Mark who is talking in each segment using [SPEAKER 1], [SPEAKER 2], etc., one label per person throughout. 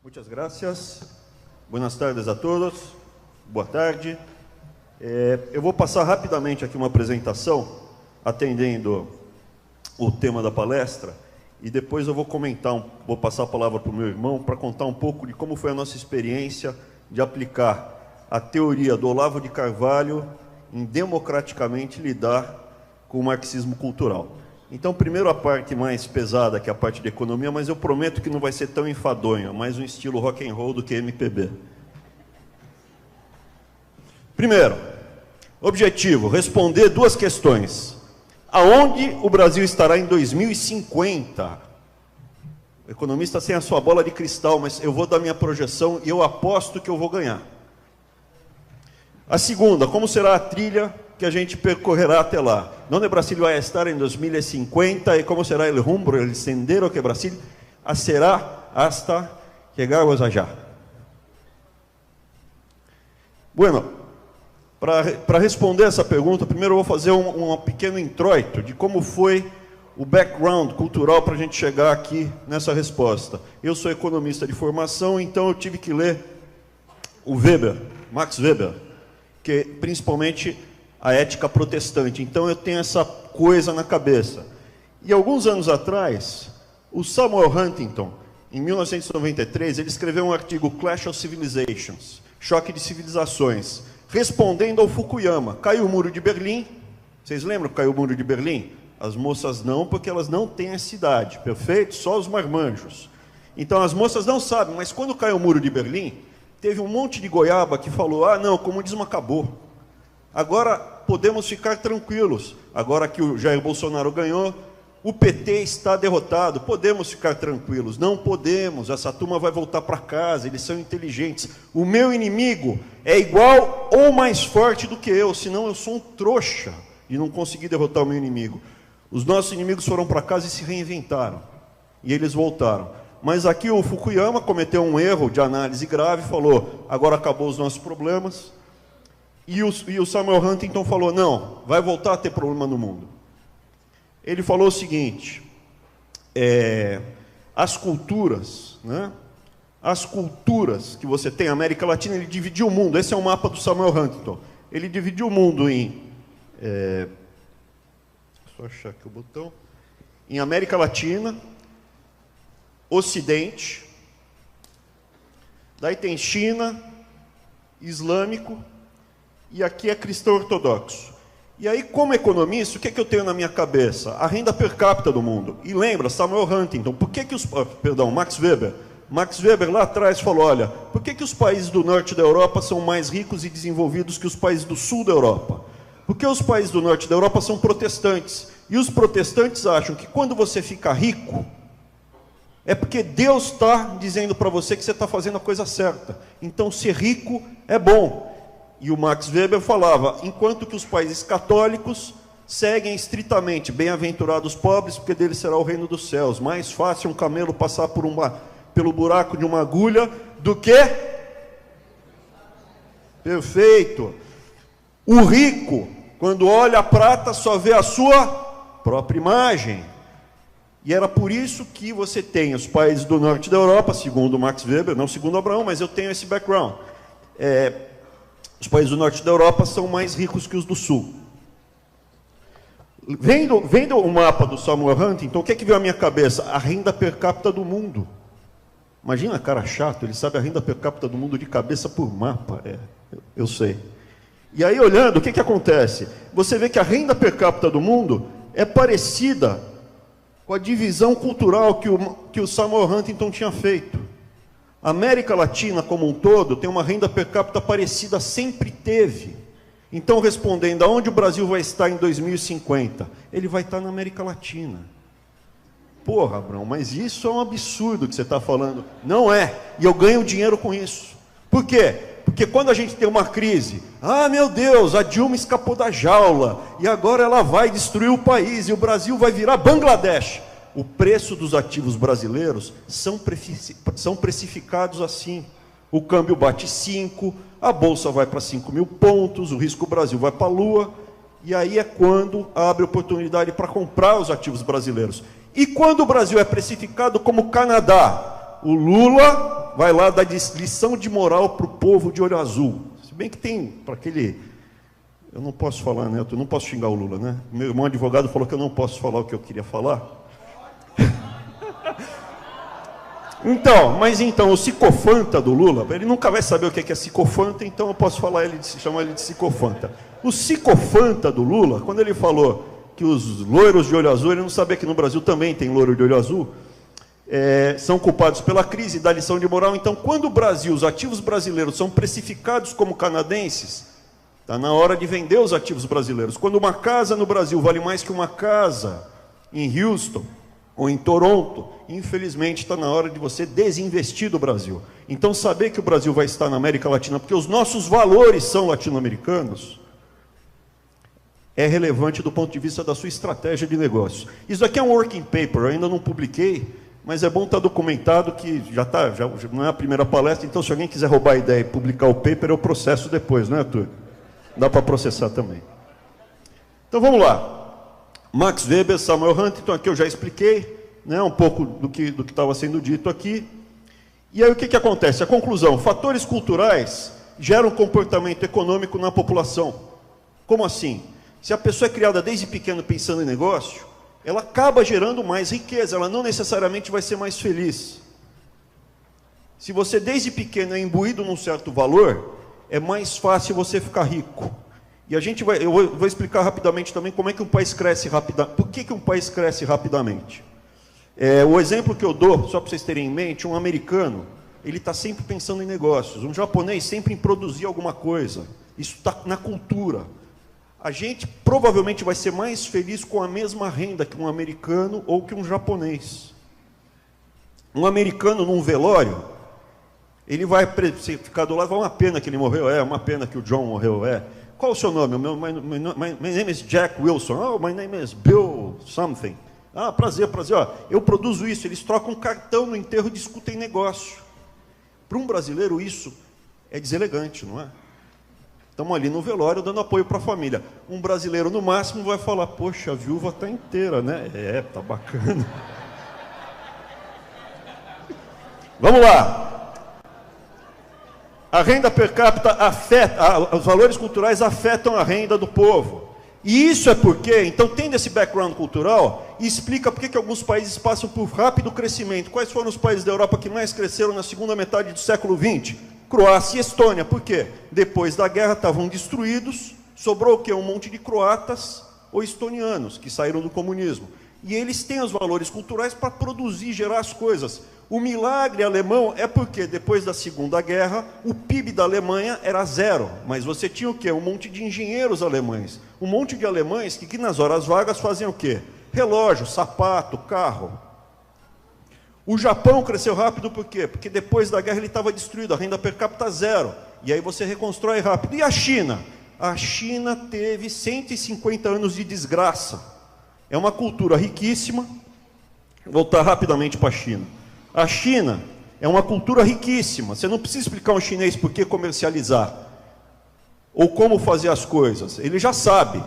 [SPEAKER 1] Muchas gracias. Buenas tardes a todos. Boa tarde. Eu vou passar rapidamente aqui uma apresentação, atendendo o tema da palestra, e depois eu vou comentar, vou passar a palavra para o meu irmão para contar um pouco de como foi a nossa experiência de aplicar a teoria do Olavo de Carvalho em democraticamente lidar com o marxismo cultural. Então, primeiro a parte mais pesada, que é a parte de economia, mas eu prometo que não vai ser tão enfadonha, mais um estilo rock and roll do que MPB. Primeiro, objetivo, responder duas questões. Aonde o Brasil estará em 2050? O economista sem a sua bola de cristal, mas eu vou dar minha projeção e eu aposto que eu vou ganhar. A segunda, como será a trilha que a gente percorrerá até lá? Onde Brasil vai estar em 2050 e como será o rumbo, o sendero que Brasil será hasta chegarmos allá? Bueno, para responder essa pergunta, primeiro eu vou fazer um pequeno introito de como foi o background cultural para a gente chegar aqui nessa resposta. Eu sou economista de formação, então eu tive que ler o Weber, Max Weber, que principalmente a ética protestante. Então eu tenho essa coisa na cabeça. E alguns anos atrás, o Samuel Huntington, em 1993, ele escreveu um artigo, Clash of Civilizations, Choque de Civilizações, respondendo ao Fukuyama. Caiu o muro de Berlim. Vocês lembram que caiu o muro de Berlim? As moças não, porque elas não têm a cidade, perfeito? Só os marmanjos. Então as moças não sabem, mas quando caiu o muro de Berlim, teve um monte de goiaba que falou, ah não, o comunismo acabou. Agora podemos ficar tranquilos. Agora que o Jair Bolsonaro ganhou, o PT está derrotado. Podemos ficar tranquilos. Não podemos. Essa turma vai voltar para casa. Eles são inteligentes. O meu inimigo é igual ou mais forte do que eu. Senão eu sou um trouxa e não consegui derrotar o meu inimigo. Os nossos inimigos foram para casa e se reinventaram. E eles voltaram. Mas aqui o Fukuyama cometeu um erro de análise grave. Falou, agora acabou os nossos problemas. E o Samuel Huntington falou, não, vai voltar a ter problema no mundo. Ele falou o seguinte, as culturas, né? As culturas que você tem, a América Latina, ele dividiu o mundo, esse é o mapa do Samuel Huntington, ele dividiu o mundo em, só achar aqui o botão, em América Latina, Ocidente, daí tem China, Islâmico, e aqui é cristão ortodoxo. E aí, como economista, o que eu tenho na minha cabeça? A renda per capita do mundo. E lembra, Samuel Huntington, Max Weber. Max Weber lá atrás falou, olha, por que os países do norte da Europa são mais ricos e desenvolvidos que os países do sul da Europa? Porque os países do norte da Europa são protestantes. E os protestantes acham que quando você fica rico, é porque Deus está dizendo para você que você está fazendo a coisa certa. Então, ser rico é bom. E o Max Weber falava, enquanto que os países católicos seguem estritamente, bem-aventurados pobres, porque deles será o reino dos céus. Mais fácil um camelo passar pelo buraco de uma agulha do que... Perfeito. O rico, quando olha a prata, só vê a sua própria imagem. E era por isso que você tem os países do norte da Europa, segundo Max Weber, não segundo Abraão, mas eu tenho esse background. Os países do norte da Europa são mais ricos que os do sul. Vendo o mapa do Samuel Huntington, o que veio à minha cabeça? A renda per capita do mundo. Imagina, cara chato, ele sabe a renda per capita do mundo de cabeça por mapa. Eu sei. E aí, olhando, o que acontece? Você vê que a renda per capita do mundo é parecida com a divisão cultural que o Samuel Huntington tinha feito. A América Latina, como um todo, tem uma renda per capita parecida, sempre teve. Então, respondendo, aonde o Brasil vai estar em 2050? Ele vai estar na América Latina. Porra, Abrão, mas isso é um absurdo que você está falando. Não é, e eu ganho dinheiro com isso. Por quê? Porque quando a gente tem uma crise, ah, meu Deus, a Dilma escapou da jaula, e agora ela vai destruir o país, e o Brasil vai virar Bangladesh. O preço dos ativos brasileiros são precificados assim. O câmbio bate 5, a Bolsa vai para 5.000 pontos, o risco Brasil vai para a Lua, e aí é quando abre oportunidade para comprar os ativos brasileiros. E quando o Brasil é precificado como Canadá, o Lula vai lá dar lição de moral para o povo de olho azul. Se bem que tem para aquele... Eu não posso falar, né? Eu não posso xingar o Lula, né? Meu irmão advogado falou que eu não posso falar o que eu queria falar. Então, o psicofanta do Lula, ele nunca vai saber o que é psicofanta, então eu posso chamar ele de psicofanta. O psicofanta do Lula, quando ele falou que os loiros de olho azul, ele não sabia que no Brasil também tem loiro de olho azul, são culpados pela crise da lição de moral. Então, quando o Brasil, os ativos brasileiros são precificados como canadenses, está na hora de vender os ativos brasileiros. Quando uma casa no Brasil vale mais que uma casa em Houston ou em Toronto, infelizmente está na hora de você desinvestir do Brasil. Então, saber que o Brasil vai estar na América Latina, porque os nossos valores são latino-americanos, é relevante do ponto de vista da sua estratégia de negócio. Isso aqui é um working paper, eu ainda não publiquei, mas é bom estar documentado que já não é a primeira palestra, então se alguém quiser roubar a ideia e publicar o paper, eu processo depois, não é, Arthur? Dá para processar também. Então vamos lá. Max Weber, Samuel Huntington, aqui eu já expliquei, né, um pouco do que estava sendo dito aqui. E aí o que acontece? A conclusão, fatores culturais geram comportamento econômico na população. Como assim? Se a pessoa é criada desde pequeno pensando em negócio, ela acaba gerando mais riqueza, ela não necessariamente vai ser mais feliz. Se você desde pequeno é imbuído num certo valor, é mais fácil você ficar rico. E eu vou explicar rapidamente também como é que um país cresce rapidamente. Por que um país cresce rapidamente? O exemplo que eu dou, só para vocês terem em mente, um americano, ele está sempre pensando em negócios. Um japonês sempre em produzir alguma coisa. Isso está na cultura. A gente provavelmente vai ser mais feliz com a mesma renda que um americano ou que um japonês. Um americano num velório, ele vai ficar do lado, uma pena que ele morreu, uma pena que o John morreu, Qual o seu nome? My name is Jack Wilson. Oh, my name is Bill something. Ah, prazer. Ó, eu produzo isso. Eles trocam cartão no enterro e discutem negócio. Para um brasileiro, isso é deselegante, não é? Estamos ali no velório dando apoio para a família. Um brasileiro, no máximo, vai falar, poxa, a viúva está inteira, né? Tá bacana. Vamos lá. A renda per capita os valores culturais afetam a renda do povo. E isso é porque, então, tendo esse background cultural, explica por que alguns países passam por rápido crescimento. Quais foram os países da Europa que mais cresceram na segunda metade do século XX? Croácia e Estônia. Por quê? Depois da guerra estavam destruídos, sobrou o quê? Um monte de croatas ou estonianos que saíram do comunismo. E eles têm os valores culturais para produzir, gerar as coisas. O milagre alemão é porque, depois da Segunda Guerra, o PIB da Alemanha era zero. Mas você tinha o quê? Um monte de engenheiros alemães. Um monte de alemães que nas horas vagas faziam o quê? Relógio, sapato, carro. O Japão cresceu rápido por quê? Porque depois da guerra ele estava destruído, a renda per capita zero. E aí você reconstrói rápido. E a China? A China teve 150 anos de desgraça. É uma cultura riquíssima. Vou voltar rapidamente para a China. A China é uma cultura riquíssima. Você não precisa explicar ao chinês por que comercializar ou como fazer as coisas. Ele já sabe.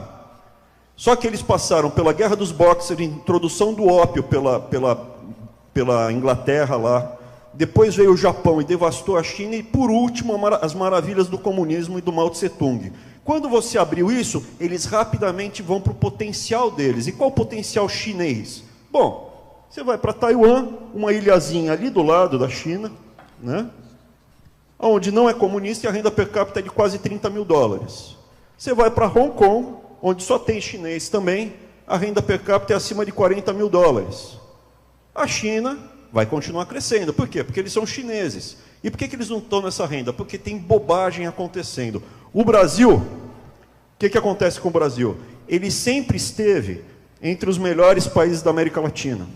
[SPEAKER 1] Só que eles passaram pela Guerra dos Boxers, introdução do ópio pela Inglaterra lá. Depois veio o Japão e devastou a China. E, por último, as maravilhas do comunismo e do Mao Tse-tung. Quando você abriu isso, eles rapidamente vão para o potencial deles. E qual o potencial chinês? Bom, você vai para Taiwan, uma ilhazinha ali do lado da China, né? Onde não é comunista e a renda per capita é de quase 30 mil dólares. Você vai para Hong Kong, onde só tem chinês também, a renda per capita é acima de 40 mil dólares. A China vai continuar crescendo. Por quê? Porque eles são chineses. E por que eles não estão nessa renda? Porque tem bobagem acontecendo. O Brasil, o que acontece com o Brasil? Ele sempre esteve entre os melhores países da América Latina.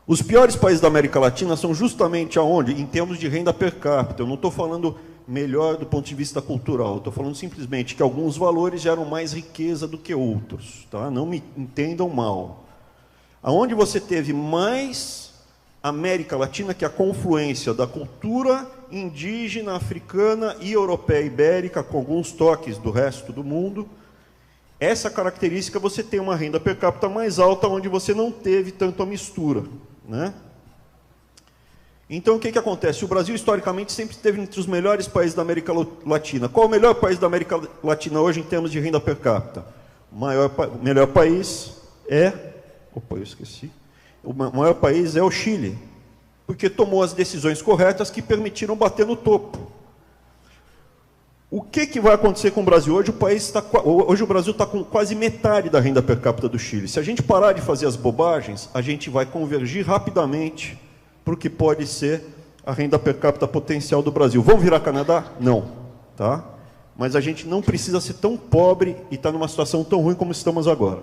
[SPEAKER 1] Os piores países da América Latina são justamente aonde? Em termos de renda per capita. Eu não estou falando melhor do ponto de vista cultural, estou falando simplesmente que alguns valores geram mais riqueza do que outros. Tá? Não me entendam mal. Aonde você teve mais América Latina, que é a confluência da cultura indígena, africana e europeia ibérica, com alguns toques do resto do mundo, essa característica você tem uma renda per capita mais alta, onde você não teve tanto a mistura, né? Então, o que acontece? O Brasil, historicamente, sempre esteve entre os melhores países da América Latina. Qual é o melhor país da América Latina hoje em termos de renda per capita? O melhor país é... Opa, eu esqueci. O maior país é o Chile, porque tomou as decisões corretas que permitiram bater no topo. O que vai acontecer com o Brasil? Hoje o Brasil está com quase metade da renda per capita do Chile. Se a gente parar de fazer as bobagens, a gente vai convergir rapidamente para o que pode ser a renda per capita potencial do Brasil. Vamos virar Canadá? Não. Tá? Mas a gente não precisa ser tão pobre e estar numa situação tão ruim como estamos agora.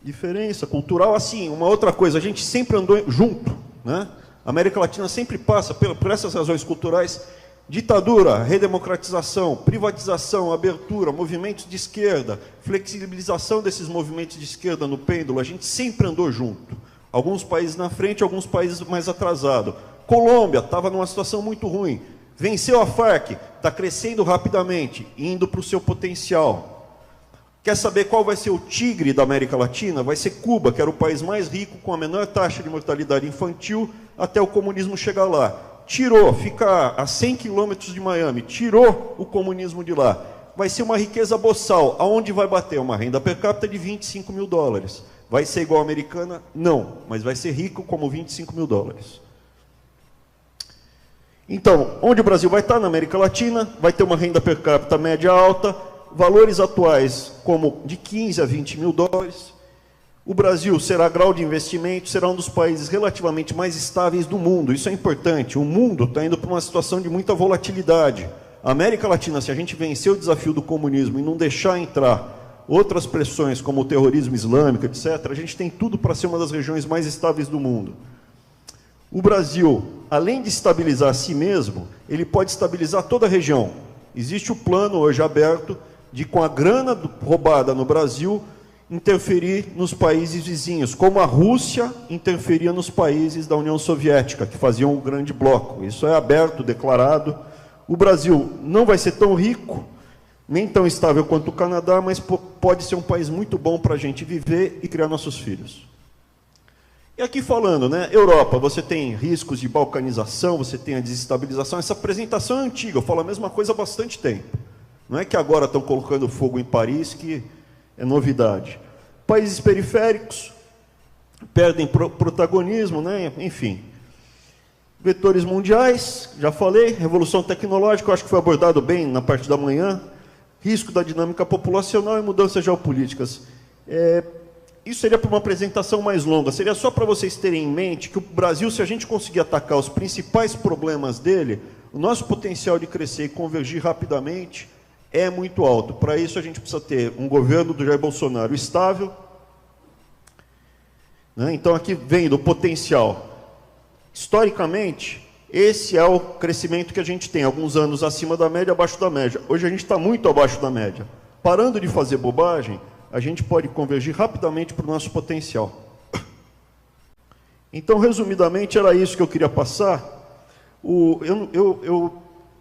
[SPEAKER 1] Diferença cultural, assim, uma outra coisa, a gente sempre andou junto, né? A América Latina sempre passa por essas razões culturais: ditadura, redemocratização, privatização, abertura, movimentos de esquerda, flexibilização desses movimentos de esquerda no pêndulo. A gente sempre andou junto. Alguns países na frente, alguns países mais atrasados. Colômbia estava numa situação muito ruim. Venceu a Farc, está crescendo rapidamente, indo para o seu potencial. Quer saber qual vai ser o tigre da América Latina? Vai ser Cuba, que era o país mais rico, com a menor taxa de mortalidade infantil, até o comunismo chegar lá. Tirou, fica a 100 quilômetros de Miami, tirou o comunismo de lá. Vai ser uma riqueza boçal. Aonde vai bater? Uma renda per capita de 25 mil dólares. Vai ser igual a americana? Não, mas vai ser rico como 25 mil dólares. Então, onde o Brasil vai estar? Na América Latina, vai ter uma renda per capita média alta, valores atuais como de 15 a 20 mil dólares. O Brasil será grau de investimento, será um dos países relativamente mais estáveis do mundo. Isso é importante. O mundo está indo para uma situação de muita volatilidade. A América Latina, se a gente vencer o desafio do comunismo e não deixar entrar outras pressões como o terrorismo islâmico, etc., a gente tem tudo para ser uma das regiões mais estáveis do mundo. O Brasil, além de estabilizar a si mesmo, ele pode estabilizar toda a região. Existe o plano hoje aberto de, com a grana roubada no Brasil, interferir nos países vizinhos, como a Rússia interferia nos países da União Soviética, que faziam um grande bloco. Isso é aberto, declarado. O Brasil não vai ser tão rico, nem tão estável quanto o Canadá, mas pode ser um país muito bom para a gente viver e criar nossos filhos. E aqui falando, né, Europa, você tem riscos de balcanização, você tem a desestabilização. Essa apresentação é antiga, eu falo a mesma coisa há bastante tempo. Não é que agora estão colocando fogo em Paris, que é novidade. Países periféricos perdem protagonismo, né? Enfim. Vetores mundiais, já falei. Revolução tecnológica, eu acho que foi abordado bem na parte da manhã. Risco da dinâmica populacional e mudanças geopolíticas. Isso seria para uma apresentação mais longa. Seria só para vocês terem em mente que o Brasil, se a gente conseguir atacar os principais problemas dele, o nosso potencial de crescer e convergir rapidamente é muito alto. Para isso, a gente precisa ter um governo do Jair Bolsonaro estável, né? Então, aqui vem do potencial. Historicamente, esse é o crescimento que a gente tem, alguns anos acima da média, abaixo da média. Hoje a gente está muito abaixo da média. Parando de fazer bobagem, a gente pode convergir rapidamente para o nosso potencial. Então, resumidamente, era isso que eu queria passar. Eu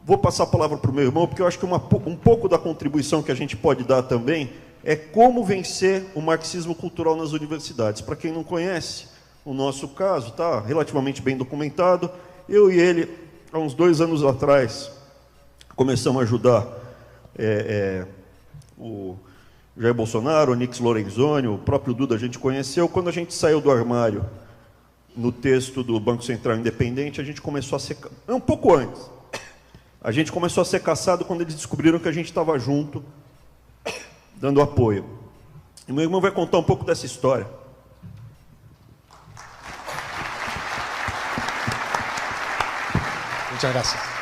[SPEAKER 1] vou passar a palavra para o meu irmão, porque eu acho que um pouco da contribuição que a gente pode dar também é como vencer o marxismo cultural nas universidades. Para quem não conhece, o nosso caso está relativamente bem documentado. Eu e ele, há uns 2 anos atrás, começamos a ajudar o Jair Bolsonaro, o Nix Lorenzoni, o próprio Duda a gente conheceu. Quando a gente saiu do armário no texto do Banco Central Independente, a gente começou a ser... Um pouco antes. A gente começou a ser caçado quando eles descobriram que a gente estava junto, dando apoio. E meu irmão vai contar um pouco dessa história.
[SPEAKER 2] Muchas gracias.